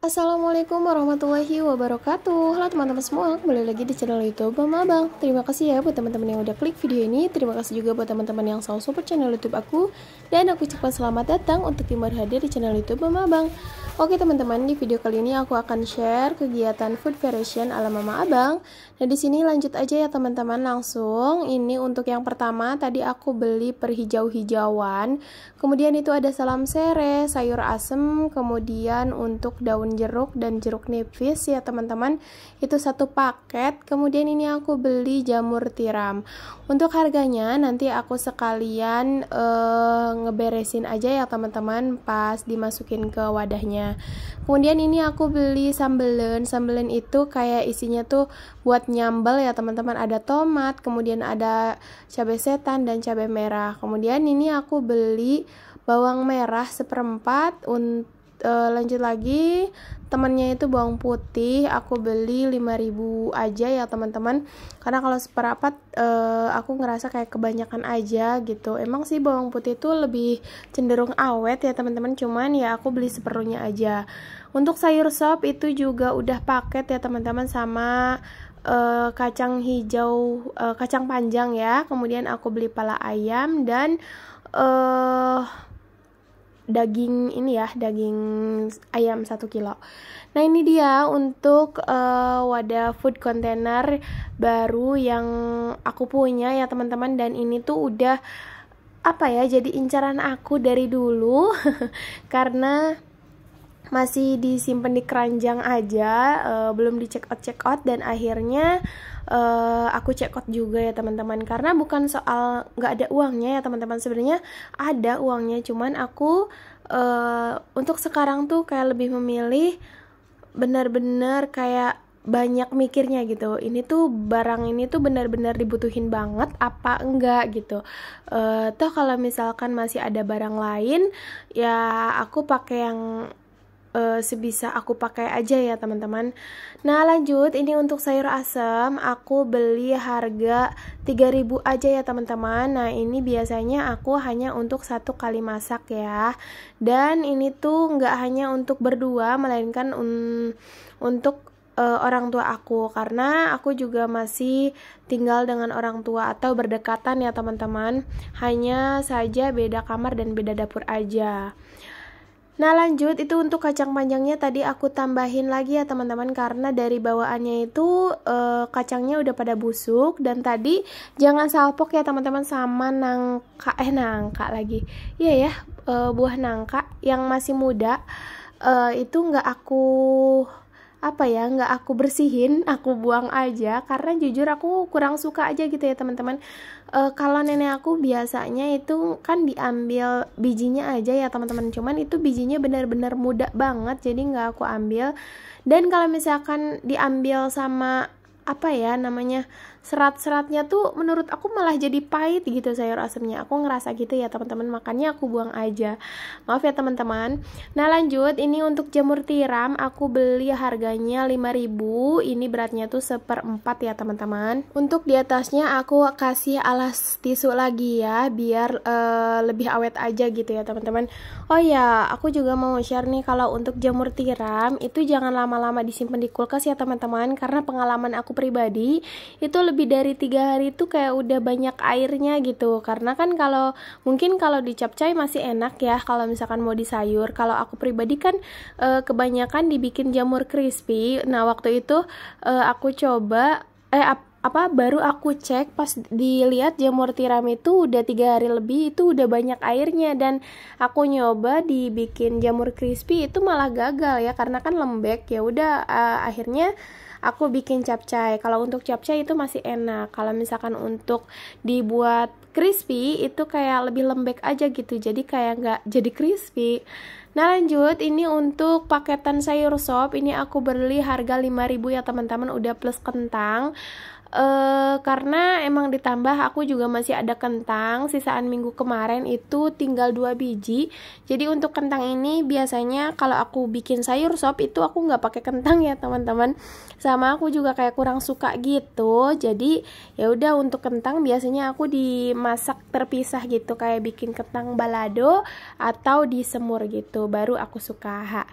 Assalamualaikum warahmatullahi wabarakatuh. Halo teman-teman semua, kembali lagi di channel YouTube Mama Abang. Terima kasih ya buat teman-teman yang udah klik video ini. Terima kasih juga buat teman-teman yang selalu support channel YouTube aku. Dan aku ucapkan selamat datang untuk yang baru hadir di channel YouTube Mama Abang. Oke teman-teman, di video kali ini aku akan share kegiatan food variation ala Mama Abang. Nah di sini lanjut aja ya teman-teman, langsung. Ini untuk yang pertama, tadi aku beli perhijau-hijauan. Kemudian itu ada salam sereh, sayur asem, kemudian untuk daun jeruk dan jeruk nipis ya teman-teman, itu satu paket. Kemudian ini aku beli jamur tiram. Untuk harganya nanti aku sekalian ngeberesin aja ya teman-teman pas dimasukin ke wadahnya. Kemudian ini aku beli sambelen. Sambelen itu kayak isinya tuh buat nyambel ya teman-teman, ada tomat, kemudian ada cabai setan dan cabai merah. Kemudian ini aku beli bawang merah seperempat. Lanjut lagi, temennya itu bawang putih, aku beli 5.000 aja ya teman-teman, karena kalau seperempat aku ngerasa kayak kebanyakan aja gitu. Emang sih bawang putih itu lebih cenderung awet ya teman-teman, cuman ya aku beli seperlunya aja. Untuk sayur sop itu juga udah paket ya teman-teman, sama kacang hijau, kacang panjang ya. Kemudian aku beli pala ayam dan daging ini ya, daging ayam 1 kilo. Nah ini dia untuk wadah food container baru yang aku punya ya teman-teman, dan ini tuh udah apa ya, jadi incaran aku dari dulu karena masih disimpan di keranjang aja, belum di check out, dan akhirnya aku check out juga ya teman-teman, karena bukan soal nggak ada uangnya ya teman-teman, sebenarnya ada uangnya, cuman aku untuk sekarang tuh kayak lebih memilih benar-benar kayak banyak mikirnya gitu. Ini tuh barang ini tuh benar-benar dibutuhin banget apa enggak gitu. Toh kalau misalkan masih ada barang lain ya aku pakai yang sebisa aku pakai aja ya teman-teman. Nah lanjut, ini untuk sayur asam aku beli harga 3.000 aja ya teman-teman. Nah ini biasanya aku hanya untuk 1 kali masak ya, dan ini tuh nggak hanya untuk berdua, melainkan untuk orang tua aku, karena aku juga masih tinggal dengan orang tua atau berdekatan ya teman-teman, hanya saja beda kamar dan beda dapur aja. Nah lanjut, itu untuk kacang panjangnya tadi aku tambahin lagi ya teman-teman, karena dari bawaannya itu kacangnya udah pada busuk, dan tadi jangan salpok ya teman-teman sama nangka lagi. Iya ya, buah nangka yang masih muda itu nggak aku bersihin, aku buang aja, karena jujur aku kurang suka aja gitu ya teman-teman. Kalau nenek aku biasanya itu kan diambil bijinya aja ya teman-teman, cuman itu bijinya benar-benar muda banget, jadi nggak aku ambil. Dan kalau misalkan diambil sama serat-seratnya tuh menurut aku malah jadi pahit gitu sayur asemnya, aku ngerasa gitu ya teman-teman, makanya aku buang aja, maaf ya teman-teman. Nah lanjut, ini untuk jamur tiram aku beli harganya 5.000, ini beratnya tuh 1/4 ya teman-teman. Untuk di atasnya aku kasih alas tisu lagi ya, biar lebih awet aja gitu ya teman-teman. Oh ya, aku juga mau share nih, kalau untuk jamur tiram itu jangan lama-lama disimpan di kulkas ya teman-teman, karena pengalaman aku pribadi itu lebih dari 3 hari itu kayak udah banyak airnya gitu. Karena kan mungkin kalau di capcay masih enak ya kalau misalkan mau di sayur, kalau aku pribadi kan kebanyakan dibikin jamur crispy. Nah waktu itu aku coba baru aku cek, pas dilihat jamur tiram itu udah 3 hari lebih, itu udah banyak airnya, dan aku nyoba dibikin jamur crispy itu malah gagal ya, karena kan lembek. Ya udah akhirnya aku bikin capcay. Kalau untuk capcay itu masih enak. Kalau misalkan untuk dibuat crispy itu kayak lebih lembek aja gitu, jadi kayak nggak jadi crispy. Nah lanjut, ini untuk paketan sayur sop, ini aku beli harga 5.000 ya teman-teman, udah plus kentang. Karena emang ditambah aku juga masih ada kentang sisaan minggu kemarin, itu tinggal 2 biji. Jadi untuk kentang ini biasanya kalau aku bikin sayur sop itu aku nggak pakai kentang ya teman-teman, sama aku juga kayak kurang suka gitu. Jadi ya udah, untuk kentang biasanya aku dimasak terpisah gitu, kayak bikin kentang balado atau disemur gitu, baru aku suka.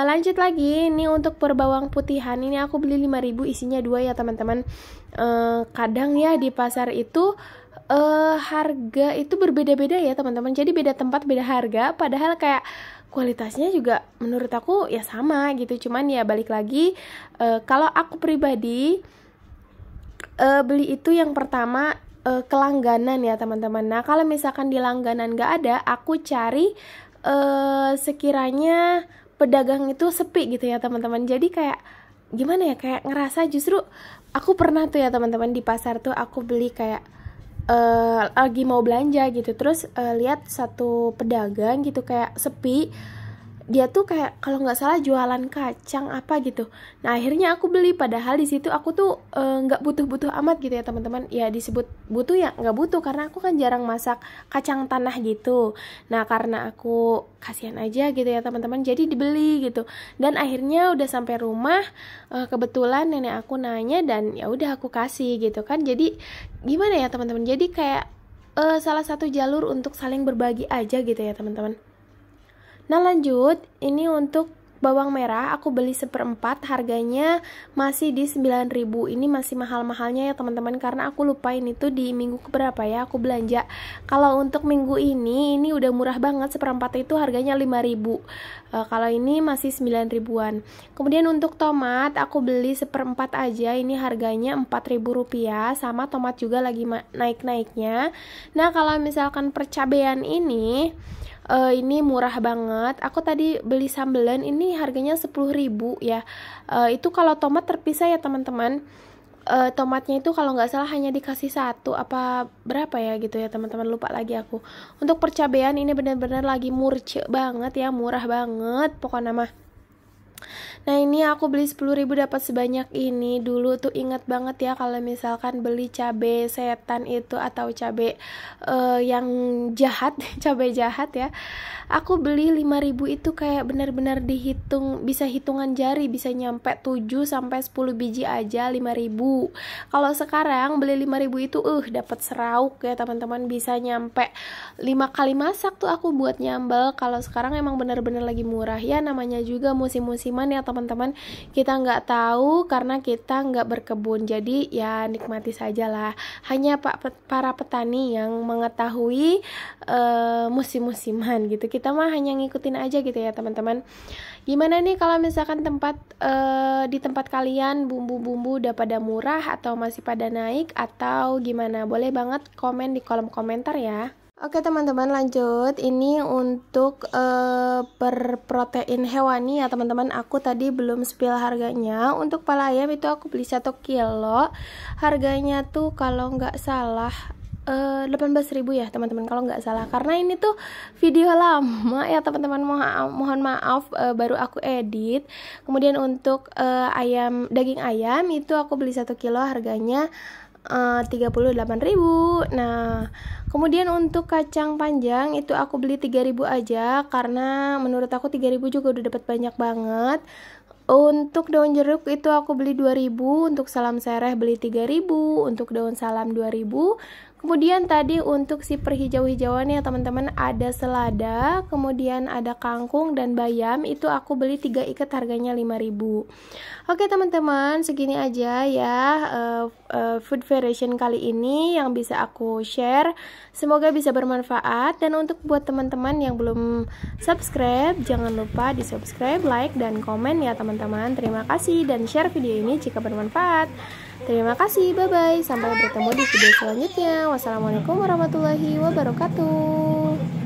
Lanjut lagi, ini untuk per bawang putihan ini aku beli 5.000, isinya 2 ya teman-teman. Kadang ya di pasar itu harga itu berbeda-beda ya teman-teman, jadi beda tempat beda harga, padahal kayak kualitasnya juga menurut aku ya sama gitu. Cuman ya balik lagi, kalau aku pribadi beli itu yang pertama kelangganan ya teman-teman. Nah kalau misalkan di langganan gak ada, aku cari sekiranya pedagang itu sepi gitu ya teman-teman. Jadi kayak gimana ya, kayak ngerasa justru aku pernah tuh ya teman-teman, di pasar tuh aku beli kayak lagi mau belanja gitu, terus lihat satu pedagang gitu kayak sepi, dia tuh kayak kalau nggak salah jualan kacang apa gitu. Nah akhirnya aku beli, padahal di situ aku tuh nggak butuh-butuh amat gitu ya teman-teman. Ya disebut butuh ya nggak butuh, karena aku kan jarang masak kacang tanah gitu. Nah karena aku kasihan aja gitu ya teman-teman, jadi dibeli gitu. Dan akhirnya udah sampai rumah, kebetulan nenek aku nanya dan ya udah aku kasih gitu kan. Jadi gimana ya teman-teman, jadi kayak salah satu jalur untuk saling berbagi aja gitu ya teman-teman. Nah lanjut, ini untuk bawang merah aku beli 1/4, harganya masih di 9.000. Ini masih mahal-mahalnya ya teman-teman, karena aku lupain itu di minggu keberapa ya aku belanja. Kalau untuk minggu ini udah murah banget, 1/4 itu harganya 5.000. Kalau ini masih 9.000-an. Kemudian untuk tomat aku beli 1/4 aja, ini harganya 4.000 rupiah, sama tomat juga lagi naik-naiknya. Nah kalau misalkan percabean ini murah banget. Aku tadi beli sambelan ini harganya 10.000 ya. Itu kalau tomat terpisah ya teman-teman. Tomatnya itu kalau nggak salah hanya dikasih 1 apa berapa ya gitu ya teman-teman, lupa lagi aku. Untuk percabean ini benar-benar lagi murce banget ya, murah banget pokoknya mah. Nah ini aku beli 10.000 dapat sebanyak ini. Dulu tuh ingat banget ya kalau misalkan beli cabai setan itu atau cabai yang jahat, cabai jahat ya. Aku beli 5.000 itu kayak benar-benar dihitung, bisa hitungan jari, bisa nyampe 7 sampai 10 biji aja 5.000. Kalau sekarang beli 5.000 itu dapat serauk ya teman-teman, bisa nyampe 5 kali masak tuh aku buat nyambel. Kalau sekarang emang benar-benar lagi murah ya, namanya juga musim-musiman ya teman-teman, kita nggak tahu karena kita nggak berkebun, jadi ya nikmati saja lah. Hanya para petani yang mengetahui musim-musiman gitu, kita mah hanya ngikutin aja gitu ya teman-teman. Gimana nih kalau misalkan di tempat kalian bumbu-bumbu udah pada murah atau masih pada naik atau gimana? Boleh banget komen di kolom komentar ya. Oke teman-teman, lanjut. Ini untuk berprotein hewani ya teman-teman. Aku tadi belum spill harganya. Untuk pala ayam itu aku beli 1 kilo. Harganya tuh kalau nggak salah 18.000 ya teman-teman, kalau nggak salah. Karena ini tuh video lama ya teman-teman, mohon maaf, baru aku edit. Kemudian untuk daging ayam itu aku beli 1 kilo, harganya 38.000. Nah kemudian untuk kacang panjang itu aku beli 3.000 aja, karena menurut aku 3.000 juga udah dapat banyak banget. Untuk daun jeruk itu aku beli 2.000, untuk salam sereh beli 3.000, untuk daun salam 2.000. Kemudian tadi untuk si perhijau-hijauan ya teman-teman, ada selada, kemudian ada kangkung dan bayam, itu aku beli 3 ikat, harganya 5.000. Oke teman-teman, segini aja ya food variation kali ini yang bisa aku share. Semoga bisa bermanfaat, dan untuk buat teman-teman yang belum subscribe, jangan lupa di subscribe, like, dan komen ya teman-teman. Terima kasih, dan share video ini jika bermanfaat. Terima kasih, bye-bye. Sampai bertemu di video selanjutnya. Wassalamualaikum warahmatullahi wabarakatuh.